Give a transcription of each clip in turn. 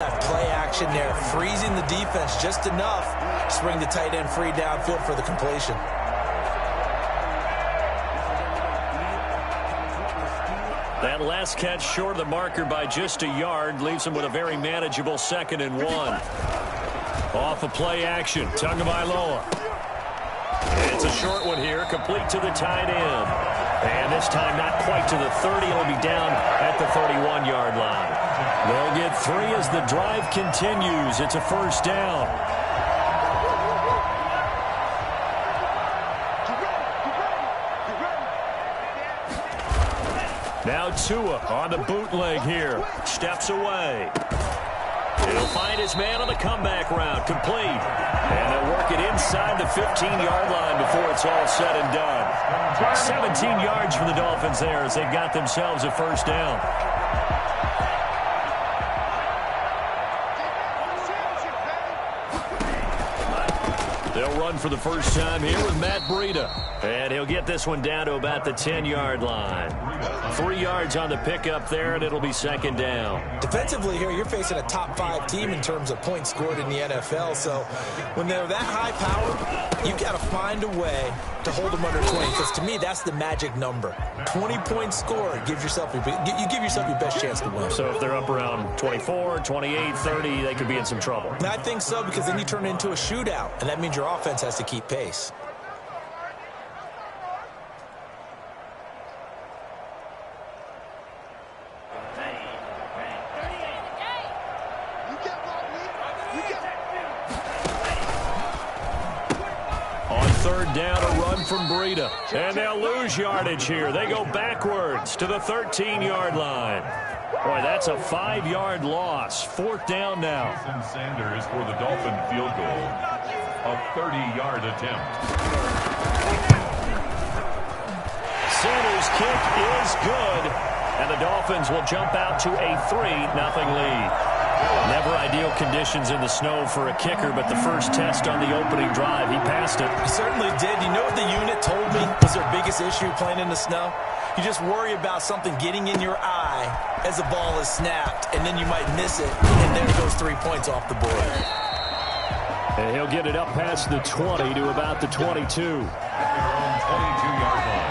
That play action there, freezing the defense just enough to bring the tight end free downfield for the completion. That last catch short of the marker by just a yard leaves him with a very manageable 2nd and 1. Off of play action, Tagovailoa. It's a short one here, complete to the tight end. And this time not quite to the 30. It'll be down at the 31-yard line. They'll get 3 as the drive continues. It's a 1st down. Now Tua on the bootleg here. Steps away. He'll find his man on the comeback route. Complete. And they'll work it inside the 15-yard line before it's all said and done. 17 yards for the Dolphins there as they've got themselves a 1st down. They'll run for the first time here with Matt Breida. And he'll get this one down to about the 10-yard line. 3 yards on the pickup there, and it'll be 2nd down. Defensively here, you're facing a top-5 team in terms of points scored in the NFL. So when they're that high-powered, you've got to find a way to hold them under 20. Because to me, that's the magic number. 20 points scored gives yourself you give yourself your best chance to win. So if they're up around 24, 28, 30, they could be in some trouble. And I think so, because then you turn it into a shootout, and that means your offense has to keep pace. On 3rd down, a run from Breida. And they'll lose yardage here. They go backwards to the 13-yard line. Boy, that's a 5-yard loss. 4th down now. Sanders for the Dolphin field goal. A 30-yard attempt. Sanders' kick is good. And the Dolphins will jump out to a 3-0 lead. Never ideal conditions in the snow for a kicker, but the first test on the opening drive, he passed it. He certainly did. You know what the unit told me was their biggest issue playing in the snow? You just worry about something getting in your eye as the ball is snapped, and then you might miss it, and there goes 3 points off the board. And he'll get it up past the 20 to about the 22. 22-yard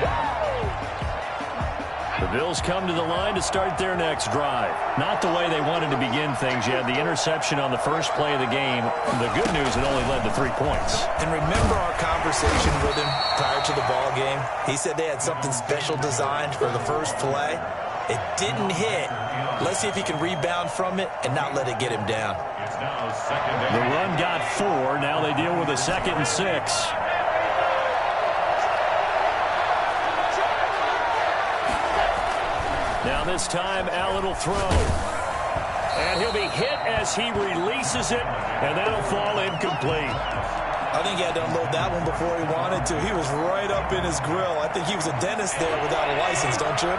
line. The Bills come to the line to start their next drive. Not the way they wanted to begin things. You had the interception on the first play of the game. The good news, it only led to 3 points. And remember our conversation with him prior to the ball game? He said they had something special designed for the first play. It didn't hit. Let's see if he can rebound from it and not let it get him down. The run got 4. Now they deal with a 2nd and 6. Now this time, Allen will throw. And he'll be hit as he releases it, and that'll fall incomplete. I think he had to unload that one before he wanted to. He was right up in his grill. I think he was a dentist there without a license, don't you?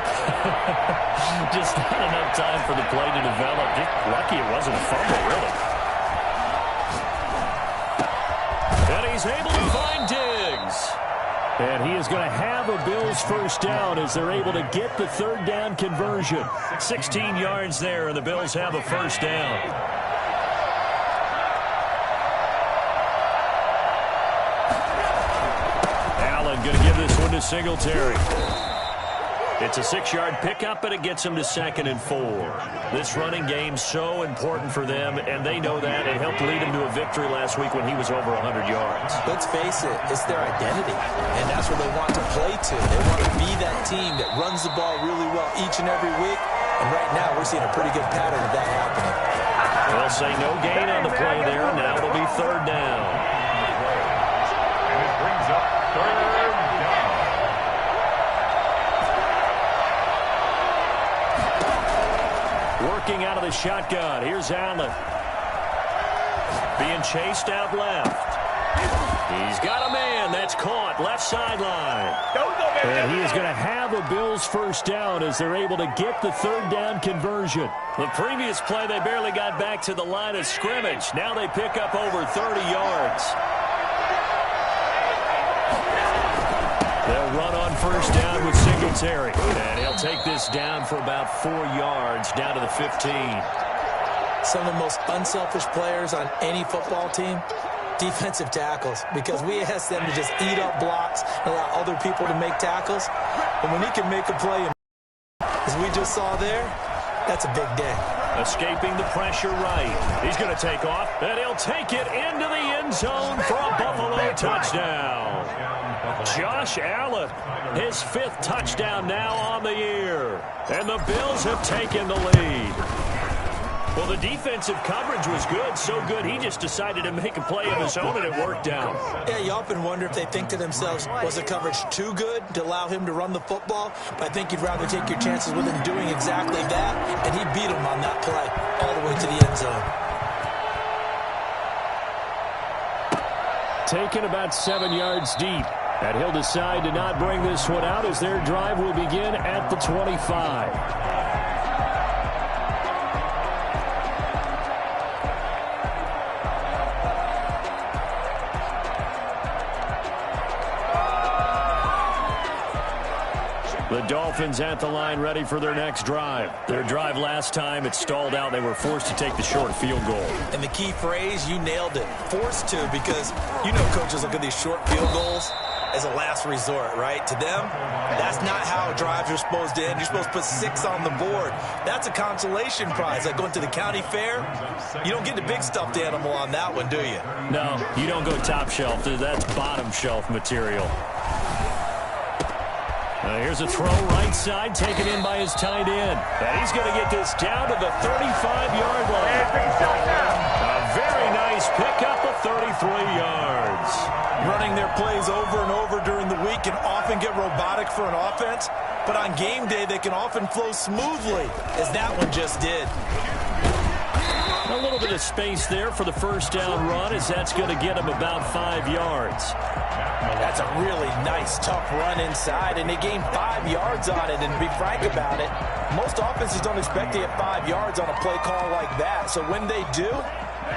Just not enough time for the play to develop. Just lucky it wasn't a fumble, really. And he's able to find Diggs. And he is going to have a Bills first down as they're able to get the 3rd down conversion. 16 yards there, and the Bills have a first down. Allen going to give this one to Singletary. It's a 6-yard pickup, but it gets them to 2nd and 4. This running game so important for them, and they know that. It helped lead him to a victory last week when he was over 100 yards. Let's face it, it's their identity, and that's what they want to play to. They want to be that team that runs the ball really well each and every week, and right now we're seeing a pretty good pattern of that happening. They'll say no gain on the play there. Now it'll be 3rd down. And it brings up 3rd down. Working out of the shotgun. Here's Allen. Being chased out left. He's got a man. That's caught. Left sideline. And he is going to have a Bills first down as they're able to get the 3rd down conversion. The previous play, they barely got back to the line of scrimmage. Now they pick up over 30 yards. They'll run on first down with Singletary. And he'll take this down for about 4 yards, down to the 15. some of the most unselfish players on any football team? Defensive tackles, because we ask them to just eat up blocks and allow other people to make tackles. But when he can make a play, as we just saw there, that's a big day. Escaping the pressure right. He's going to take off, and he'll take it into the end zone for a Buffalo touchdown. Josh Allen, his 5th touchdown now on the year. And the Bills have taken the lead. Well, the defensive coverage was good, so good he just decided to make a play of his own, and it worked out. Yeah, you often wonder if they think to themselves, was the coverage too good to allow him to run the football? But I think you'd rather take your chances with him doing exactly that, and he beat him on that play all the way to the end zone. Taken about 7 yards deep. And he'll decide to not bring this one out as their drive will begin at the 25. The Dolphins at the line ready for their next drive. Their drive last time, it stalled out. They were forced to take the short field goal. And the key phrase, you nailed it. Forced to, because you know coaches look at these short field goals as a last resort, right? To them, that's not how drives are supposed to end. You're supposed to put 6 on the board. That's a consolation prize. Like going to the county fair, you don't get the big stuffed animal on that one, do you? No, you don't go top shelf. That's bottom shelf material. Here's a throw right side, taken in by his tight end. And he's going to get this down to the 35-yard line. A very nice pickup of 33 yards. Running their plays over and over during the week can often get robotic for an offense, but on game day they can often flow smoothly, as that one just did. A little bit of space there for the first down run, as that's going to get him about 5 yards. That's a really nice, tough run inside, and they gained 5 yards on it. And to be frank about it, most offenses don't expect to get 5 yards on a play call like that. So when they do,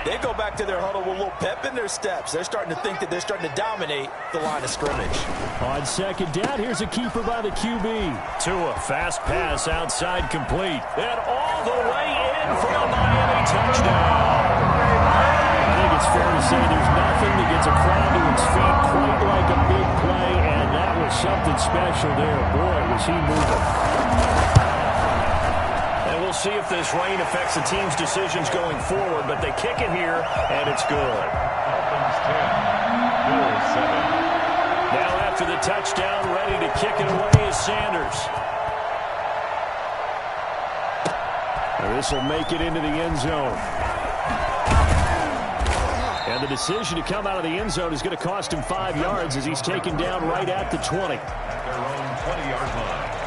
they go back to their huddle with a little pep in their steps. They're starting to think that they're starting to dominate the line of scrimmage. On second down, here's a keeper by the QB. Tua, fast pass outside, complete. And all the way in for a Miami touchdown. I think it's fair to say there's nothing that gets a crowd to its feet quite like a big play, and that was something special there. Boy, was he moving. And we'll see if this rain affects the team's decisions going forward, but they kick it here, and it's good. Now after the touchdown, ready to kick it away is Sanders. This will make it into the end zone. And the decision to come out of the end zone is going to cost him 5 yards as he's taken down right at the 20. At their own 20-yard line.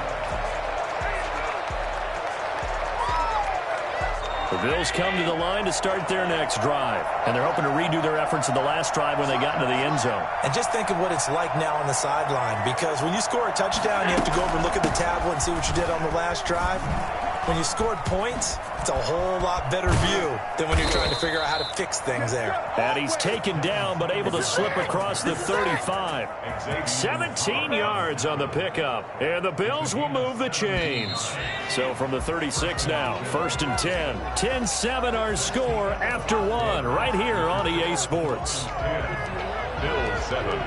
The Bills come to the line to start their next drive. And they're hoping to redo their efforts in the last drive when they got into the end zone. And just think of what it's like now on the sideline, because when you score a touchdown, you have to go over and look at the tablet and see what you did on the last drive. When you scored points, it's a whole lot better view than when you're trying to figure out how to fix things there. And he's taken down, but able to slip across the 35. 17 yards on the pickup. And the Bills will move the chains. So from the 36 now, 1st and 10. 10-7 our score after 1 right here on EA Sports. Bills 7.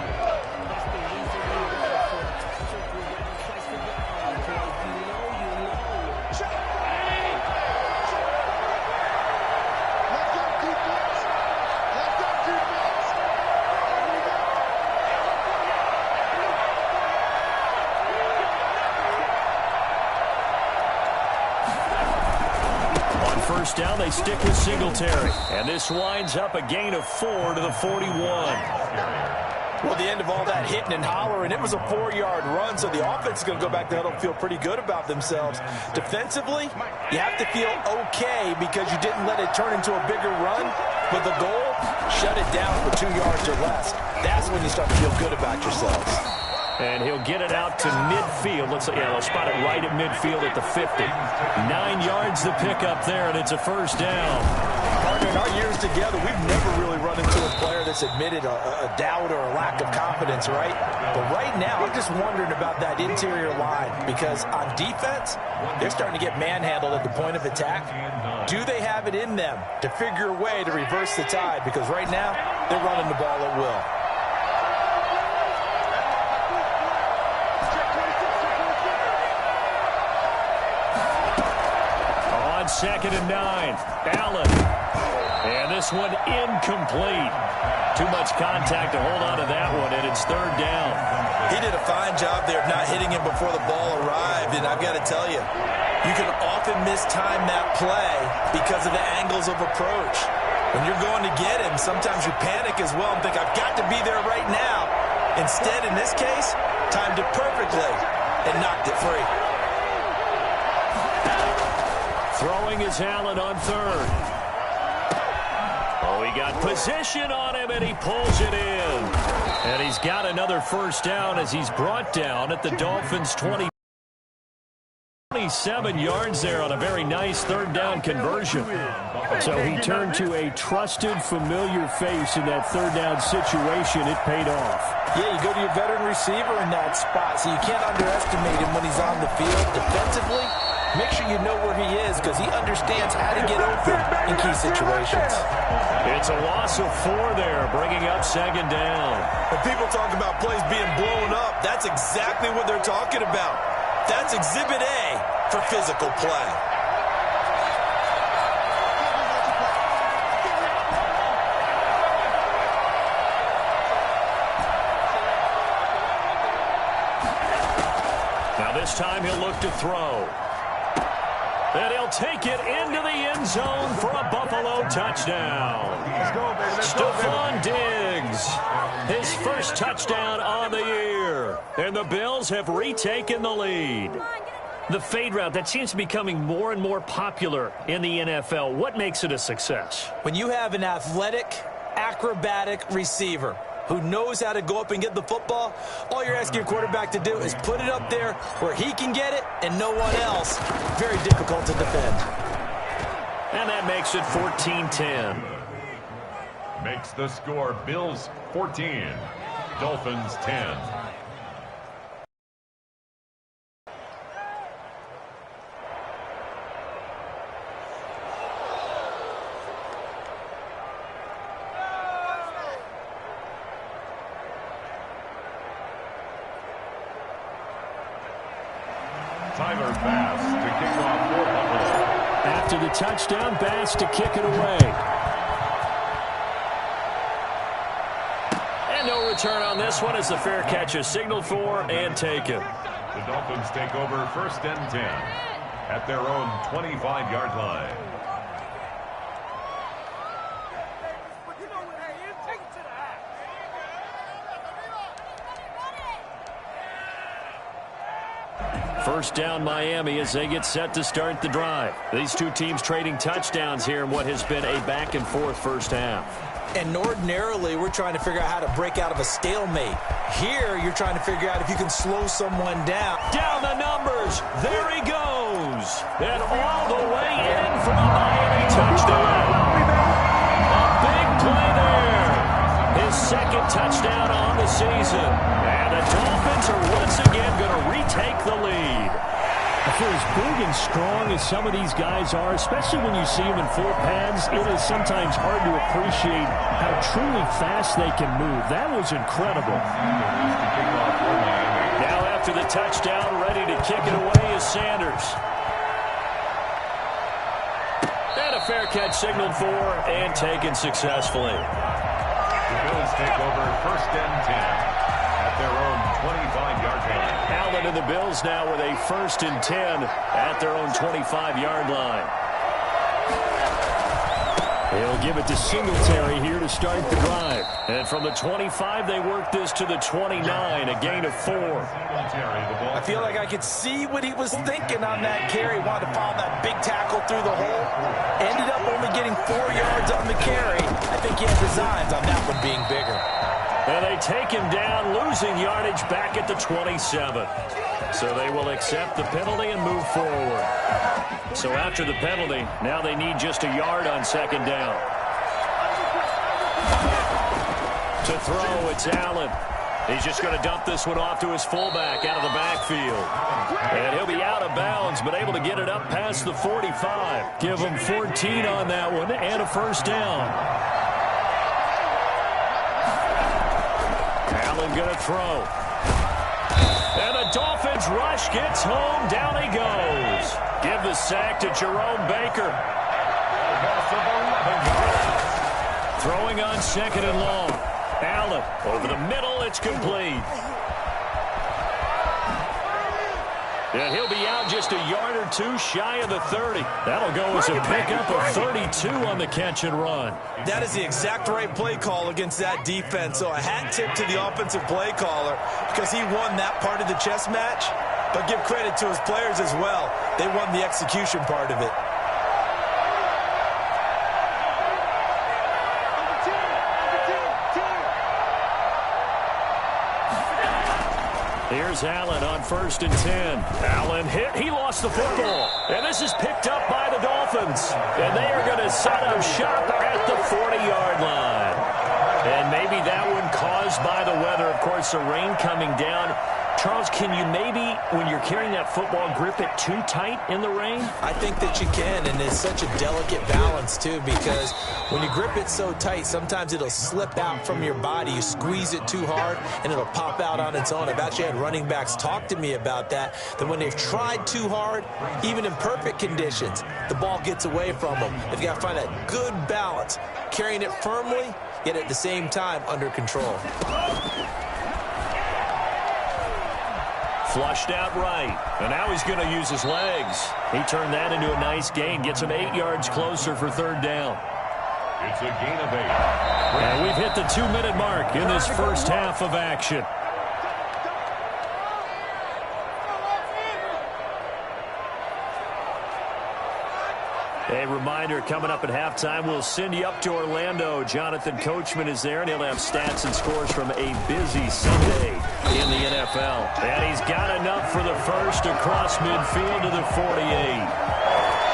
First down, they stick with Singletary. And this winds up a gain of 4 to the 41. Well, the end of all that hitting and hollering, it was a 4-yard run, so the offense is going to go back to huddle and feel pretty good about themselves. Defensively, you have to feel okay because you didn't let it turn into a bigger run. But the goal, shut it down for 2 yards or less. That's when you start to feel good about yourselves. And he'll get it out to midfield. They'll spot it right at midfield at the 50. 9 yards to pick up there, and it's a first down. Partner, in our years together, we've never really run into a player that's admitted a doubt or a lack of confidence, right? But right now, I'm just wondering about that interior line because on defense, they're starting to get manhandled at the point of attack. Do they have it in them to figure a way to reverse the tide? Because right now, they're running the ball at will. On 2nd and 9, Allen. And this one incomplete. Too much contact to hold on to that one, and it's 3rd down. He did a fine job there of not hitting him before the ball arrived, and I've got to tell you, you can often mistime that play because of the angles of approach. When you're going to get him, sometimes you panic as well and think, I've got to be there right now. Instead, in this case, timed it perfectly and knocked it free. Throwing is Allen on 3rd. Oh, he got position on him, and he pulls it in. And he's got another 1st down as he's brought down at the Dolphins' 27 yards there on a very nice 3rd down conversion. So he turned to a trusted, familiar face in that 3rd down situation. It paid off. Yeah, you go to your veteran receiver in that spot, so you can't underestimate him when he's on the field defensively. Make sure you know where he is because he understands how to get open in key situations. It's a loss of 4 there, bringing up 2nd down. When people talk about plays being blown up, that's exactly what they're talking about. That's Exhibit A for physical play. Now this time he'll look to throw. And he'll take it into the end zone for a Buffalo touchdown. Stephon Diggs, his first touchdown on the year. And the Bills have retaken the lead. The fade route, that seems to be becoming more and more popular in the NFL. What makes it a success? When you have an athletic, acrobatic receiver who knows how to go up and get the football, all you're asking your quarterback to do is put it up there where he can get it and no one else. Very difficult to defend. And that makes it 14-10. Makes the score Bills 14, Dolphins 10. After the touchdown, Bass to kick it away. And no return on this one as the fair catch is signaled for and taken. The Dolphins take over 1st and 10 at their own 25-yard line. First down Miami as they get set to start the drive. These two teams trading touchdowns here in what has been a back-and-forth first half. And ordinarily, we're trying to figure out how to break out of a stalemate. Here, you're trying to figure out if you can slow someone down. Down the numbers. There he goes. And all the way in for a Miami touchdown. A big play there. His 2nd touchdown on the season. And the Dolphins are once again going to retake the lead. For as big and strong as some of these guys are, especially when you see them in full pads, it is sometimes hard to appreciate how truly fast they can move. That was incredible. Now after the touchdown, ready to kick it away is Sanders. And a fair catch signaled for and taken successfully. The Bills take over 1st and 10 at their own 25-yard line. Allen and the Bills now with a 1st and 10 at their own 25-yard line. They'll give it to Singletary here to start the drive. And from the 25, they work this to the 29, a gain of 4. I feel like I could see what he was thinking on that carry. Wanted to follow that big tackle through the hole. Ended up only getting 4 yards on the carry. I think he had designs on that one being bigger. And they take him down, losing yardage back at the 27. So they will accept the penalty and move forward. So after the penalty, now they need just a yard on 2nd down. To throw, it's Allen. He's just going to dump this one off to his fullback out of the backfield. And he'll be out of bounds, but able to get it up past the 45. Give him 14 on that one and a first down. Allen going to throw. And the Dolphins rush gets home. Down he goes. Give the sack to Jerome Baker. Throwing on second and long. Allen over the middle. It's complete. And he'll be out just a yard or two shy of the 30. That'll go as a pickup of 32 on the catch and run. That is the exact right play call against that defense. So a hat tip to the offensive play caller because he won that part of the chess match. But give credit to his players as well. They won the execution part of it. Here's Allen on 1st and 10. Allen hit. He lost the football. And this is picked up by the Dolphins. And they are going to set up shop at the 40-yard line. And maybe that one caused by the weather. Of course, the rain coming down. Charles, can you maybe, when you're carrying that football, grip it too tight in the rain? I think that you can, and it's such a delicate balance, too, because when you grip it so tight, sometimes it'll slip out from your body. You squeeze it too hard, and it'll pop out on its own. I've actually had running backs talk to me about that when they've tried too hard, even in perfect conditions, the ball gets away from them. They've got to find a good balance, carrying it firmly, yet at the same time under control. Flushed out right, and now he's going to use his legs. He turned that into a nice gain, gets him 8 yards closer for 3rd down. It's a gain of 8. And we've hit the 2-minute mark in this first half of action. A reminder, coming up at halftime, we'll send you up to Orlando. Jonathan Coachman is there, and he'll have stats and scores from a busy Sunday in the NFL. And he's got enough for the first across midfield to the 48.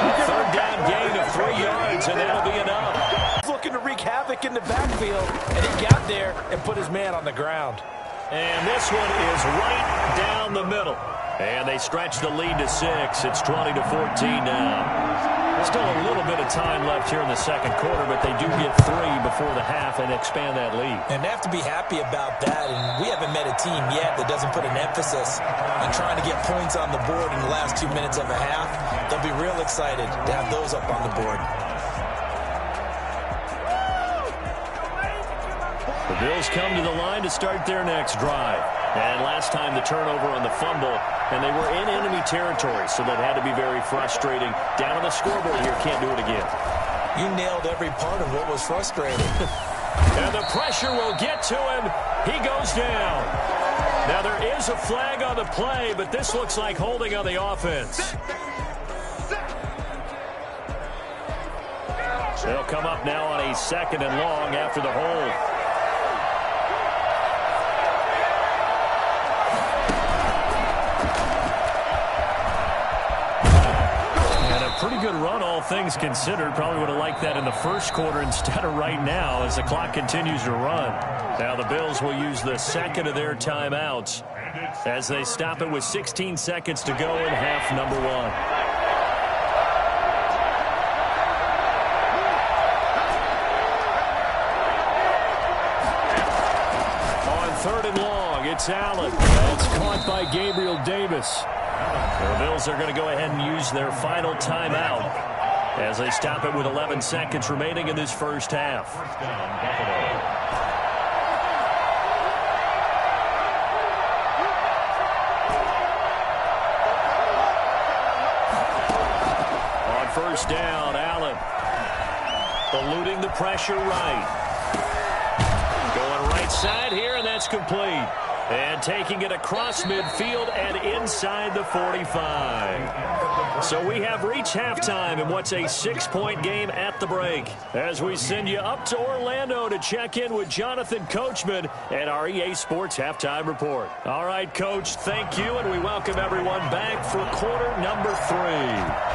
A 3rd down gain of 3 yards, and that'll be enough. He's looking to wreak havoc in the backfield, and he got there and put his man on the ground. And this one is right down the middle. And they stretch the lead to 6. It's 20-14 now. Still a little bit of time left here in the second quarter, but they do get 3 before the half and expand that lead. And they have to be happy about that. And we haven't met a team yet that doesn't put an emphasis on trying to get points on the board in the last 2 minutes of a half. They'll be real excited to have those up on the board. The Bills come to the line to start their next drive. And last time the turnover on the fumble, and they were in enemy territory, so that had to be very frustrating. Down on the scoreboard here, can't do it again. You nailed every part of what was frustrating. And the pressure will get to him. He goes down. Now there is a flag on the play, but this looks like holding on the offense. They'll come up now on a 2nd and long after the hold. Pretty good run, all things considered. Probably would have liked that in the first quarter instead of right now as the clock continues to run. Now the Bills will use the 2nd of their timeouts as they stop it with 16 seconds to go in half number 1. On 3rd and long, it's Allen. That's caught by Gabriel Davis. The Bills are going to go ahead and use their final timeout as they stop it with 11 seconds remaining in this first half. On 1st down, Allen eluding the pressure right. Going right side here, and that's complete. And taking it across midfield and inside the 45. So we have reached halftime in what's a 6-point game at the break. As we send you up to Orlando to check in with Jonathan Coachman and our EA Sports Halftime Report. All right, Coach, thank you, and we welcome everyone back for quarter number 3.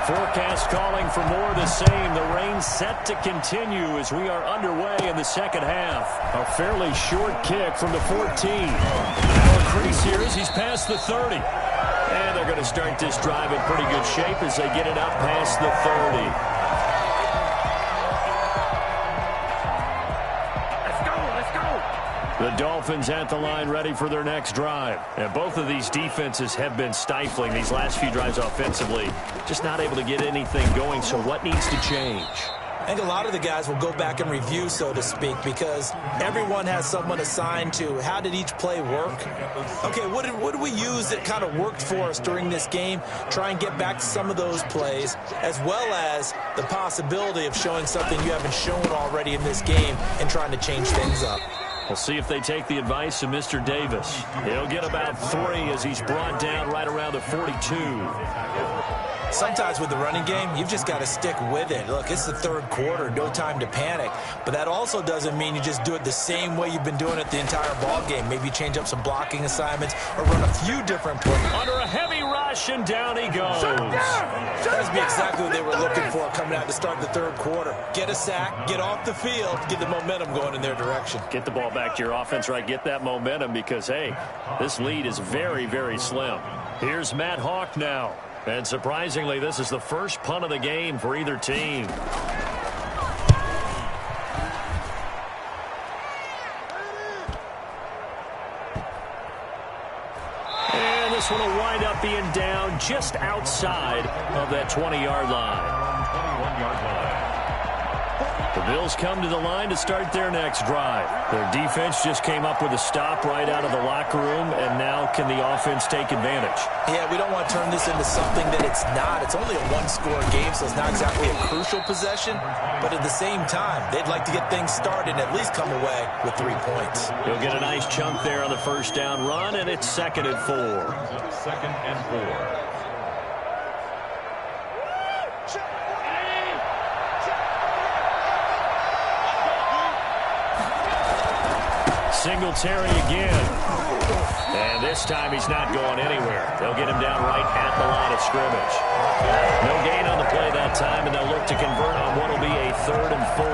Forecast calling for more of the same. The rain set to continue as we are underway in the second half. A fairly short kick from the 14. Now a crease here as he's past the 30. And they're going to start this drive in pretty good shape as they get it up past the 30. Let's go. The Dolphins at the line ready for their next drive. And both of these defenses have been stifling these last few drives offensively. Just not able to get anything going, so what needs to change? I think a lot of the guys will go back and review, so to speak, because everyone has someone assigned to how did each play work. Okay, what did we use that kind of worked for us during this game? Try and get back to some of those plays, as well as the possibility of showing something you haven't shown already in this game and trying to change things up. We'll see if they take the advice of Mr. Davis. He'll get about 3 as he's brought down right around the 42. Sometimes with the running game, you've just got to stick with it. Look, it's the third quarter, no time to panic. But that also doesn't mean you just do it the same way you've been doing it the entire ball game. Maybe change up some blocking assignments or run a few different plays. Under a heavy rush, and down he goes. That would be exactly what they were looking for coming out to start the third quarter. Get a sack, get off the field, get the momentum going in their direction. Get the ball back to your offense, right? Get that momentum because, hey, this lead is very, very slim. Here's Matt Hawk now. And surprisingly, this is the first punt of the game for either team. And this one will wind up being down just outside of that 20-yard line. 21-yard line. The Bills come to the line to start their next drive. Their defense just came up with a stop right out of the locker room, and now can the offense take advantage? Yeah, we don't want to turn this into something that it's not. It's only a one-score game, so it's not exactly a crucial possession. But at the same time, they'd like to get things started and at least come away with 3 points. He'll get a nice chunk there on the first down run, and it's 2nd and 4. 2nd and 4. Singletary again. And this time he's not going anywhere. They'll get him down right at the line of scrimmage. No gain on the play that time, and they'll look to convert on what will be a 3rd and 4.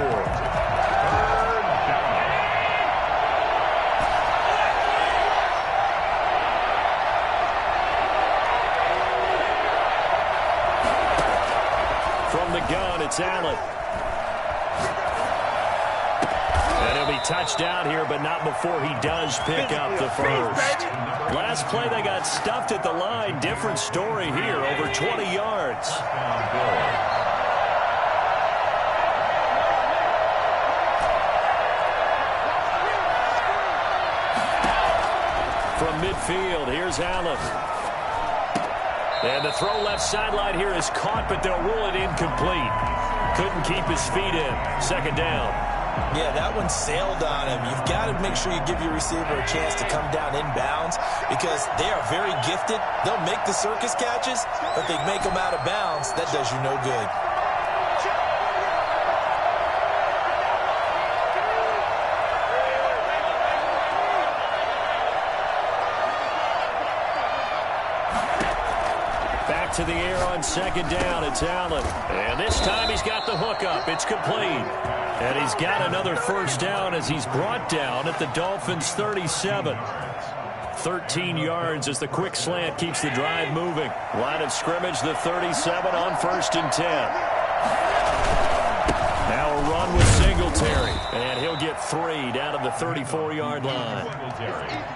From the gun, it's Allen. And he'll be touched out here, but not before he does pick up the first. Last play, they got stuffed at the line. Different story here, over 20 yards. From midfield, here's Allen. And the throw left sideline here is caught, but they'll rule it incomplete. Couldn't keep his feet in. 2nd down. Yeah, that one sailed on him. You've got to make sure you give your receiver a chance to come down inbounds because they are very gifted. They'll make the circus catches, but they make them out of bounds. That does you no good. To the air on 2nd down, it's Allen. And this time he's got the hook up. It's complete. And he's got another first down as he's brought down at the Dolphins' 37. 13 yards as the quick slant keeps the drive moving. Line of scrimmage, the 37 on 1st and 10. Now a run with Singletary. And he'll get 3 down at the 34-yard line.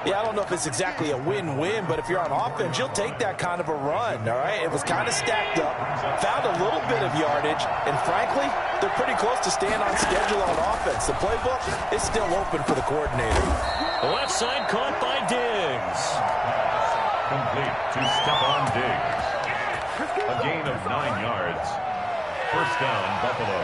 Yeah, I don't know if it's exactly a win-win, but if you're on offense, you'll take that kind of a run, all right? It was kind of stacked up, found a little bit of yardage, and frankly, they're pretty close to staying on schedule on offense. The playbook is still open for the coordinator. The left side caught by Diggs. Complete to Stephon Diggs. A gain of 9 yards. First down, Buffalo.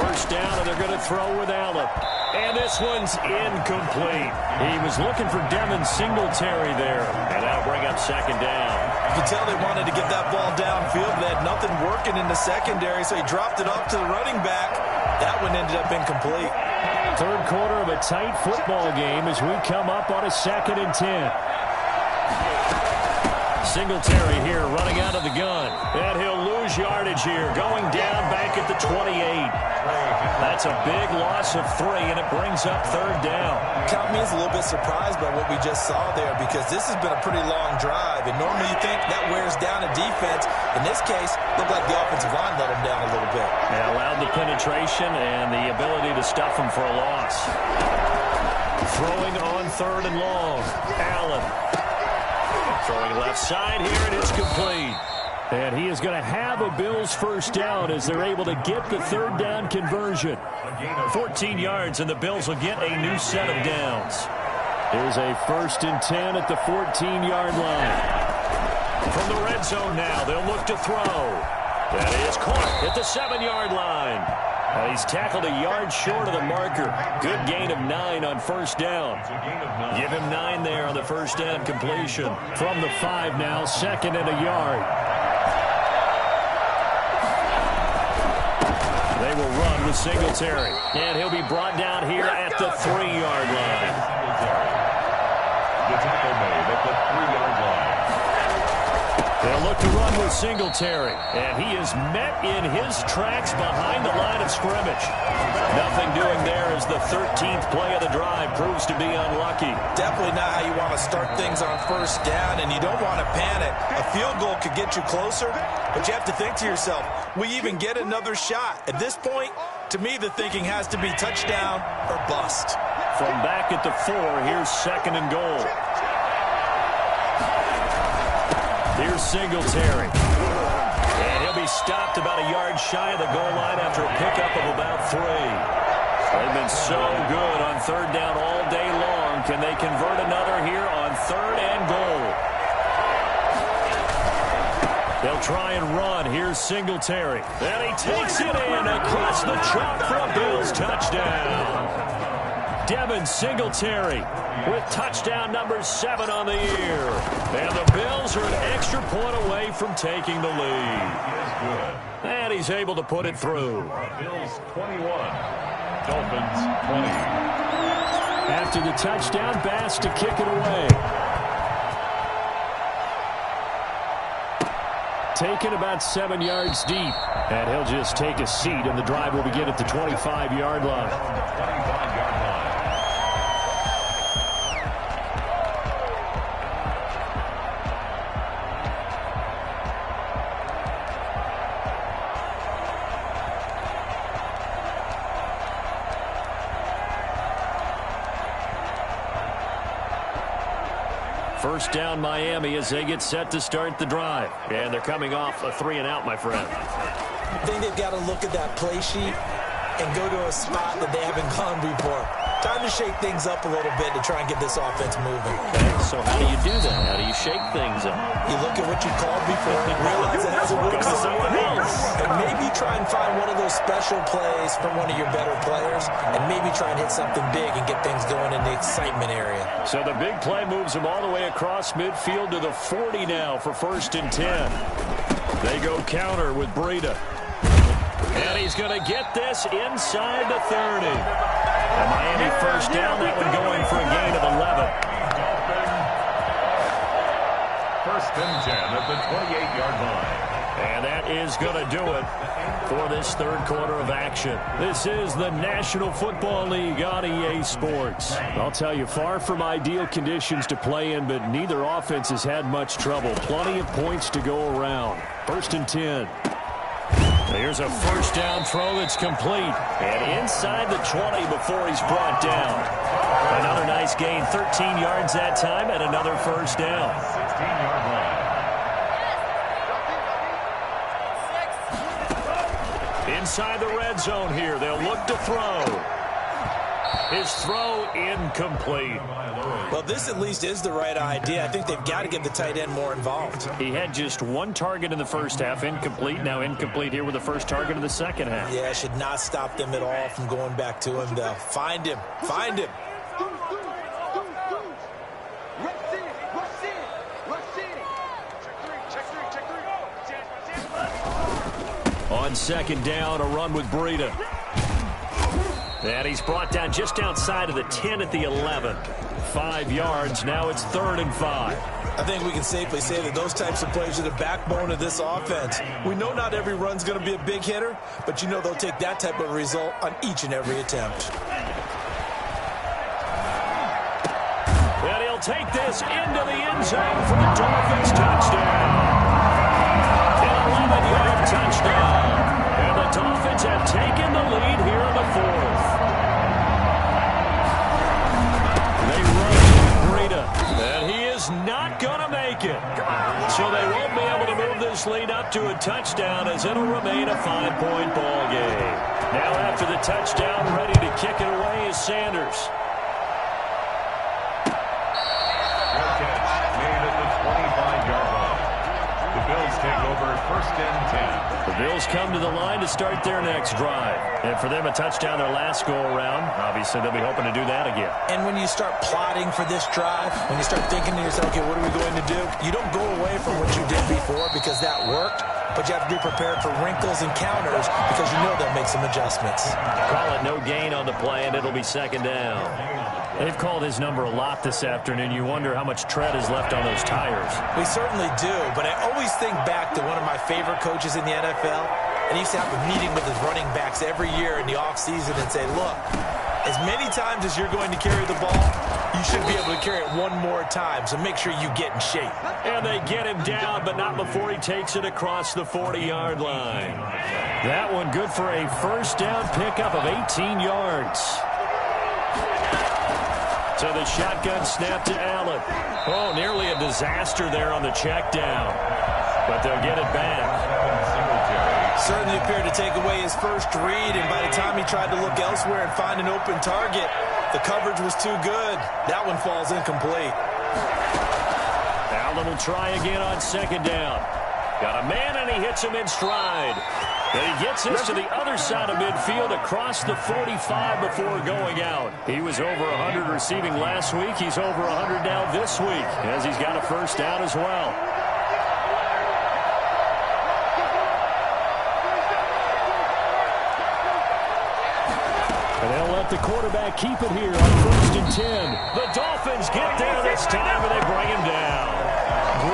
first down, and they're going to throw with Allen. And this one's incomplete. He was looking for Devin Singletary there. And that'll bring up second down. You can tell they wanted to get that ball downfield. They had nothing working in the secondary, so he dropped it up to the running back. That one ended up incomplete. Third quarter of a tight football game as we come up on a 2nd and 10. Singletary here running out of the gun. And he'll lose yardage here, going down back at the 28. That's a big loss of 3, and it brings up third down. Count me as a little bit surprised by what we just saw there, because this has been a pretty long drive, and normally you think that wears down a defense. In this case, looked like the offensive line let them down a little bit. They allowed the penetration and the ability to stuff them for a loss. Throwing on 3rd and long. Allen. Throwing left side here, and it's complete. And he is going to have a Bills first down as they're able to get the 3rd down conversion. 14 yards, and the Bills will get a new set of downs. Here's a 1st and 10 at the 14-yard line. From the red zone now, they'll look to throw. That is caught at the 7-yard line. He's tackled a yard short of the marker. Good gain of 9 on first down. Give him 9 there on the first down completion. From the 5 now, 2nd and a yard. They will run with Singletary. And he'll be brought down here at the 3-yard line. The tackle made at the 3-yard line. They'll look to run with Singletary. And he is met in his tracks behind the line of scrimmage. Nothing doing there as the 13th play of the drive proves to be unlucky. Definitely not how you want to start things on first down, and you don't want to panic. A field goal could get you closer, but you have to think to yourself, will you even get another shot? At this point, to me, the thinking has to be touchdown or bust. From back at the 4, here's 2nd and goal. Here's Singletary. And he'll be stopped about a yard shy of the goal line after a pickup of about 3. They've been so good on 3rd down all day long. Can they convert another here on 3rd and goal? They'll try and run. Here's Singletary. And he takes it in across the chalk for a Bills touchdown. Devin Singletary with touchdown number 7 on the year. And the Bills are an extra point away from taking the lead. And he's able to put it through. Bills 21, Dolphins 20. After the touchdown, Bass to kick it away. Taken about 7 yards deep. And he'll just take a seat, and the drive will begin at the 25-yard line. 25-yard line. First down Miami as they get set to start the drive. And they're coming off a 3-and-out, my friend. I think they've got to look at that play sheet and go to a spot that they haven't gone before. Time to shake things up a little bit to try and get this offense moving. Okay, so how do you do that? How do you shake things up? You look at what you called before and realize it hasn't worked somewhere else. And maybe try and find one of those special plays from one of your better players, and maybe try and hit something big and get things going in the excitement area. So the big play moves them all the way across midfield to the 40 now for 1st and 10. They go counter with Breida. And he's going to get this inside the 30. And Miami first down, that one going for a gain of 11. First and 10 at the 28-yard line. And that is going to do it for this third quarter of action. This is the National Football League on EA Sports. I'll tell you, far from ideal conditions to play in, but neither offense has had much trouble. Plenty of points to go around. 1st and 10. Here's a first down throw that's complete. And inside the 20 before he's brought down. Another nice gain, 13 yards that time, and another first down. 16-yard line. Inside the red zone here, they'll look to throw. His throw incomplete. Well, this at least is the right idea. I think they've got to get the tight end more involved. He had just one target in the first half, incomplete. Now incomplete here with the first target of the second half. Yeah, should not stop them at all from going back to him, though. Find him. Find him. On second down, a run with Breida. And he's brought down just outside of the 10 at the 11. 5 yards. Now it's 3rd and 5. I think we can safely say that those types of plays are the backbone of this offense. We know not every run's going to be a big hitter, but you know they'll take that type of result on each and every attempt. And he'll take this into the end zone for the Dolphins touchdown. An 11-yard touchdown. And the Dolphins have taken the lead here in the 4th. They rush Breida, and he is not going to make it. So they won't be able to move this lead up to a touchdown, as it'll remain a 5-point ball game. Now after the touchdown, ready to kick it away is Sanders. Bills take over 1st and 10. The Bills come to the line to start their next drive. And for them, a touchdown their last go-around. Obviously, they'll be hoping to do that again. And when you start plotting for this drive, when you start thinking to yourself, okay, what are we going to do? You don't go away from what you did before because that worked, but you have to be prepared for wrinkles and counters because you know they'll make some adjustments. Call it no gain on the play, and it'll be 2nd down. They've called his number a lot this afternoon. You wonder how much tread is left on those tires. We certainly do, but I always think back to one of my favorite coaches in the NFL, and he used to have a meeting with his running backs every year in the offseason and say, look, as many times as you're going to carry the ball, you should be able to carry it one more time, so make sure you get in shape. And they get him down, but not before he takes it across the 40-yard line. That one good for a 1st down pickup of 18 yards. So the shotgun snap to Allen. Oh, nearly a disaster there on the check down. But they'll get it back. Certainly appeared to take away his first read, and by the time he tried to look elsewhere and find an open target, the coverage was too good. That one falls incomplete. Allen will try again on 2nd down. Got a man, and he hits him in stride. And he gets us to the other side of midfield across the 45 before going out. He was over 100 receiving last week. He's over 100 now this week, as he's got a 1st down as well. And they'll let the quarterback keep it here on 1st and 10. The Dolphins get there this time, and they bring him down.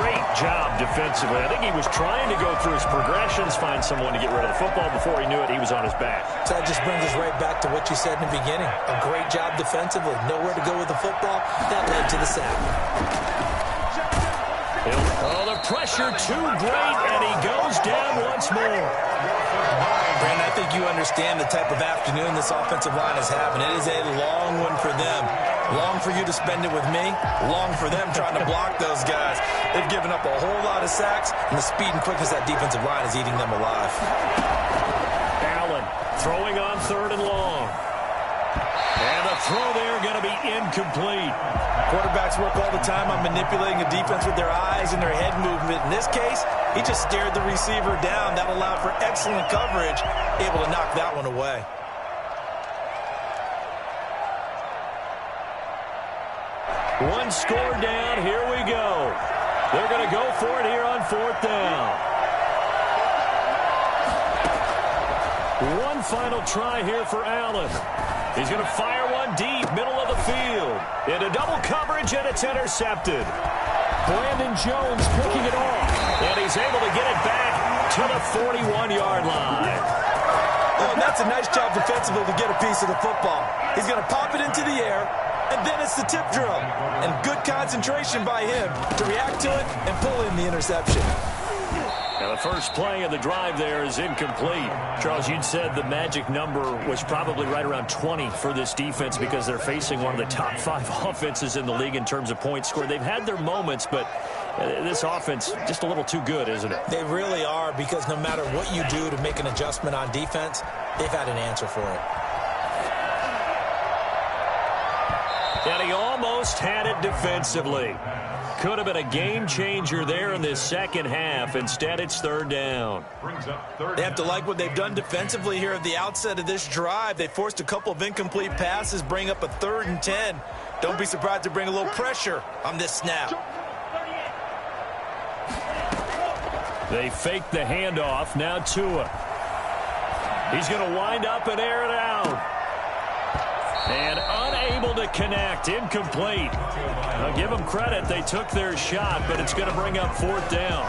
Great job defensively. I think he was trying to go through his progressions, find someone to get rid of the football. Before he knew it, he was on his back. So that just brings us right back to what you said in the beginning. A great job defensively. Nowhere to go with the football. That led to the sack. Oh, the pressure too great, and he goes down once more. Brandon, I think you understand the type of afternoon this offensive line is having. It is a long one for them. Long for you to spend it with me. Long for them trying to block those guys. They've given up a whole lot of sacks, and the speed and quickness of that defensive line is eating them alive. Allen throwing on 3rd and long. And the throw there going to be incomplete. Quarterbacks work all the time on manipulating a defense with their eyes and their head movement. In this case, he just stared the receiver down. That allowed for excellent coverage, able to knock that one away. One score down. Here we go. They're going to go for it here on 4th down. One final try here for Allen. He's going to fire one deep, middle of the field. Into double coverage, and it's intercepted. Brandon Jones picking it off. And he's able to get it back to the 41-yard line. Oh, and that's a nice job defensively to get a piece of the football. He's going to pop it into the air, and then it's the tip drill. And good concentration by him to react to it and pull in the interception. Now the first play of the drive there is incomplete. Charles, you'd said the magic number was probably right around 20 for this defense because they're facing one of the top 5 offenses in the league in terms of points scored. They've had their moments, but this offense just a little too good, isn't it? They really are, because no matter what you do to make an adjustment on defense, they've had an answer for it. And he almost almost had it defensively. Could have been a game changer there in this second half. Instead, it's third down. They have to like what they've done defensively here at the outset of this drive. They forced a couple of incomplete passes, bring up a 3rd and 10. Don't be surprised to bring a little pressure on this snap. They fake the handoff. Now Tua. He's going to wind up and air it out. And unable to connect. Incomplete. I'll give them credit. They took their shot, but it's going to bring up 4th down.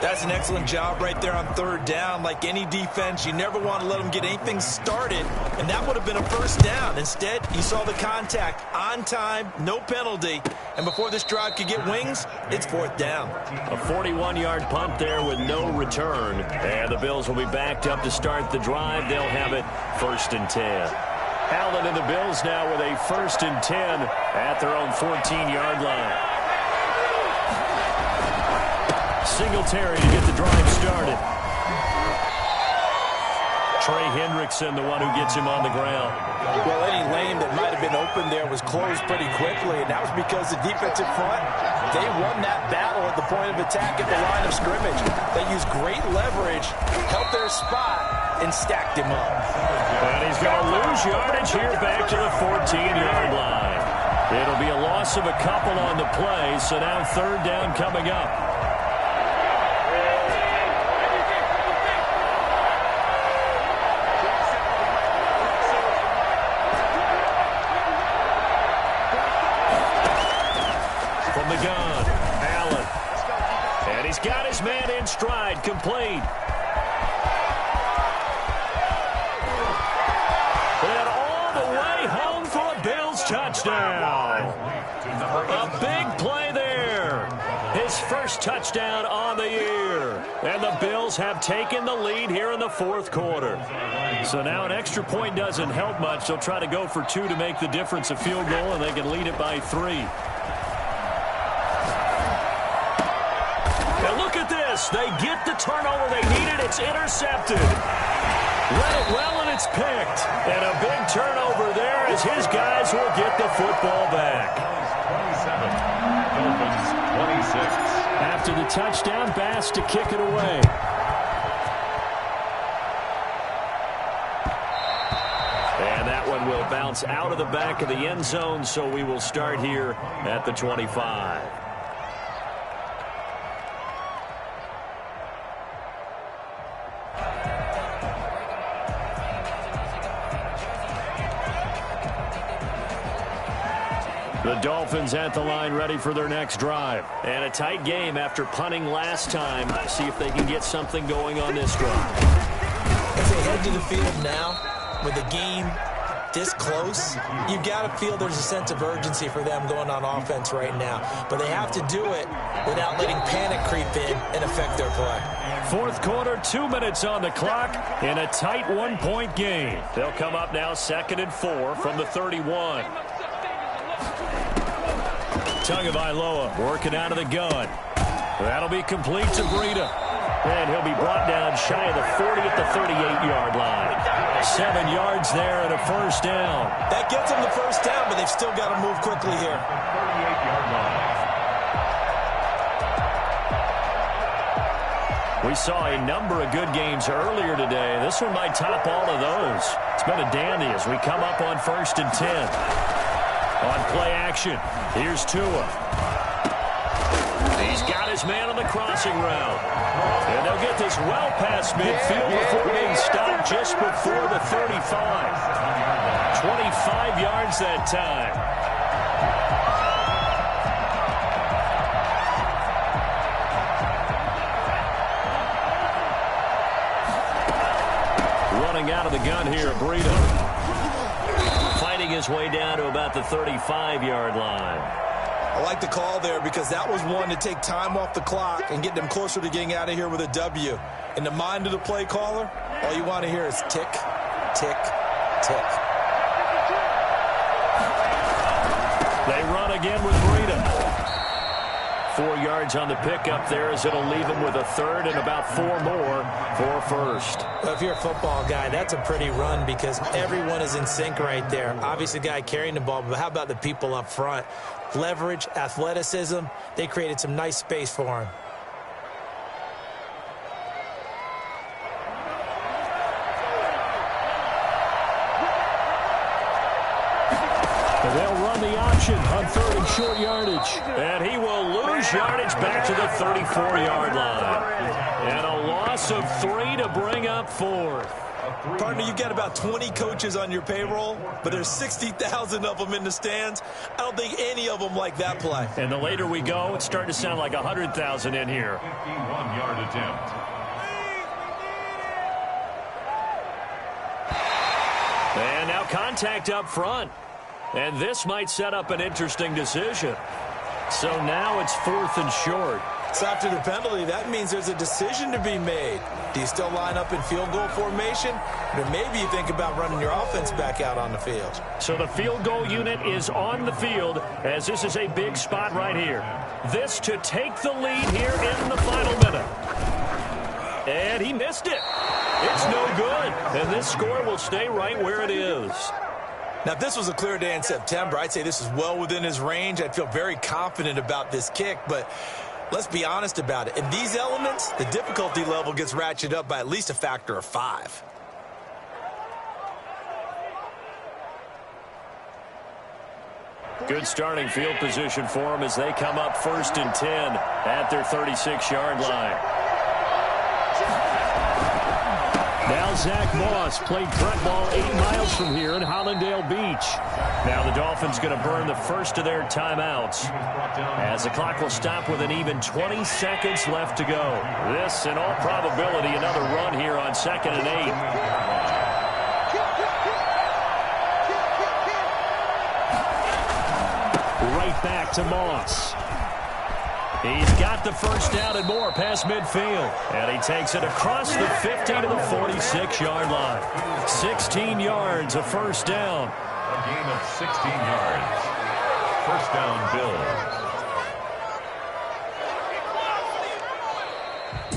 That's an excellent job right there on 3rd down. Like any defense, you never want to let them get anything started, and that would have been a 1st down. Instead, you saw the contact on time, no penalty, and before this drive could get wings, it's 4th down. A 41-yard punt there with no return, and the Bills will be backed up to start the drive. They'll have it 1st and 10. Allen and the Bills now with a 1st and 10 at their own 14-yard line. Singletary to get the drive started. Trey Hendrickson, the one who gets him on the ground. Well, any lane that might have been open there was closed pretty quickly, and that was because the defensive front, they won that battle at the point of attack at the line of scrimmage. They used great leverage, helped their spot, and stacked him up. And he's going to lose yardage here back to the 14-yard line. It'll be a loss of a couple on the play, so now 3rd down coming up. From the gun, Allen. And he's got his man in stride, complete. And all the way home for a Bills touchdown. A big play there. His first touchdown on the year. And the Bills have taken the lead here in the 4th quarter. So now an extra point doesn't help much. They'll try to go for 2 to make the difference a field goal, and they can lead it by 3. And look at this. They get the turnover they needed. It's intercepted. Read it well, and it's picked. And a big turnover there as his guys will get the football back. 27, Dolphins 26. After the touchdown, Bass to kick it away. And that one will bounce out of the back of the end zone, so we will start here at the 25. The Dolphins at the line ready for their next drive. And a tight game after punting last time. See if they can get something going on this drive. As they head to the field now, with the game this close, you've got to feel there's a sense of urgency for them going on offense right now. But they have to do it without letting panic creep in and affect their play. 4th quarter, 2 minutes on the clock in a tight 1-point game. They'll come up now 2nd and 4 from the 31. Tagovailoa working out of the gun. That'll be complete to Breida. And he'll be brought down shy of the 40 at the 38-yard line. 7 yards there and a 1st down. That gets them the 1st down, but they've still got to move quickly here. 38-yard line. We saw a number of good games earlier today. This one might top all of those. It's been a dandy as we come up on 1st and 10. On play action, here's Tua. He's got his man on the crossing route. And they'll get this well past midfield before being stopped just before the 35. 25 yards that time. Running out of the gun here, Breida. Fighting his way down to about the 35-yard line. I like the call there because that was one to take time off the clock and get them closer to getting out of here with a W. In the mind of the play caller, all you want to hear is tick, tick, tick. They run again with Breida. 4 yards on the pickup there, as it'll leave him with a third and about 4 more for a first. Well, if you're a football guy, that's a pretty run because everyone is in sync right there. Obviously, the guy carrying the ball, but how about the people up front? Leverage, athleticism, they created some nice space for him. They'll run the option on 3rd and short yardage. And he will lose yardage back to the 34-yard line. And a loss of 3 to bring up 4th. Partner, you've got about 20 coaches on your payroll, but there's 60,000 of them in the stands. I don't think any of them like that play. And the later we go, it's starting to sound like 100,000 in here. 51-yard attempt. And now contact up front. And this might set up an interesting decision. So now it's 4th and short. So after the penalty, that means there's a decision to be made. Do you still line up in field goal formation? Or maybe you think about running your offense back out on the field. So the field goal unit is on the field, as this is a big spot right here. This to take the lead here in the final minute. And he missed it. It's no good. And this score will stay right where it is. Now, if this was a clear day in September, I'd say this is well within his range. I'd feel very confident about this kick, but let's be honest about it. In these elements, the difficulty level gets ratcheted up by at least a factor of 5. Good starting field position for them as they come up 1st and 10 at their 36-yard line. Now Zach Moss played threat ball 8 miles from here in Hollandale Beach. Now the Dolphins going to burn the first of their timeouts as the clock will stop with an even 20 seconds left to go. This, in all probability, another run here on 2nd and 8. Right back to Moss. He's got the first down and more past midfield. And he takes it across the 50 to the 46-yard line. 16 yards, a first down. A gain of 16 yards. First down,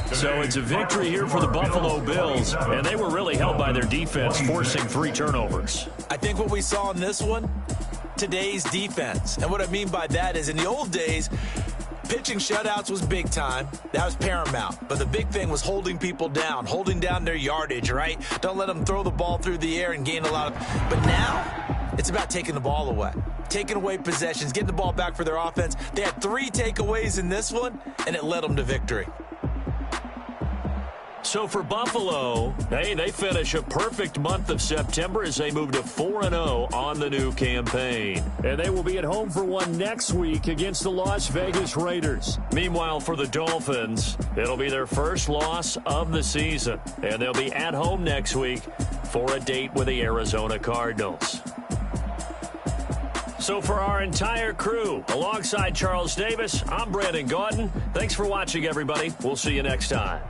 Bills. So it's a victory here for the Buffalo Bills. And they were really helped by their defense, forcing 3 turnovers. I think what we saw in this one, today's defense. And what I mean by that is in the old days, pitching shutouts was big time. That was paramount. But the big thing was holding people down, holding down their yardage, right? Don't let them throw the ball through the air and gain a lot of... But now, it's about taking the ball away. Taking away possessions, getting the ball back for their offense. They had 3 takeaways in this one, and it led them to victory. So for Buffalo, hey, they finish a perfect month of September as they move to 4-0 on the new campaign. And they will be at home for one next week against the Las Vegas Raiders. Meanwhile, for the Dolphins, it'll be their first loss of the season. And they'll be at home next week for a date with the Arizona Cardinals. So for our entire crew, alongside Charles Davis, I'm Brandon Gaudin. Thanks for watching, everybody. We'll see you next time.